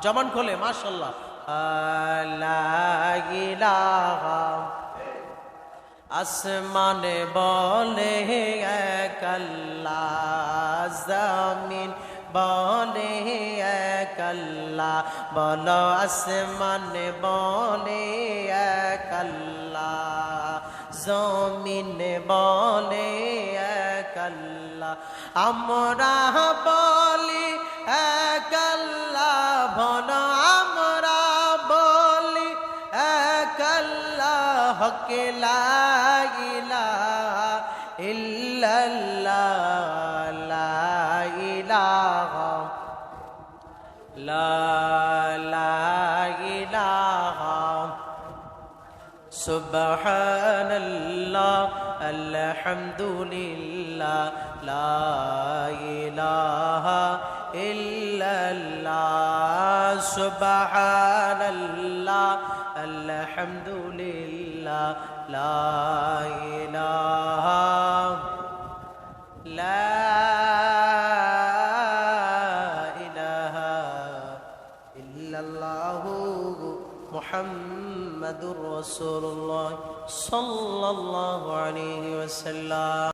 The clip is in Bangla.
জবান খোলে মাশাআল্লাহ। লা ইলাহা, আসমানে বলে এক আল্লাহ, জমিন বলে এক আল্লাহ, বলো আসমানে বলে এক আল্লাহ, জমিন বলে এক আল্লাহ, আমরা বলি এক আল্লাহ, বলো আমরা বলি এক আল্লাহ, হক লা ইলাহা ইল্লাল্লাহ, লা ইলাহা, লা ইলাহা, সুবহানাল্লাহ, আলহামদুলিল্লাহ, লা ইলাহা ইল্লাল্লাহ, সুবহানাল্লাহ, আলহামদুলিল্লাহ, লা ইলাহা, লা ইলাহা ইল্লাল্লাহু মুহাম্মাদুর রাসূলুল্লাহ সাল্লাল্লাহু আলাইহি ওয়াসাল্লাম।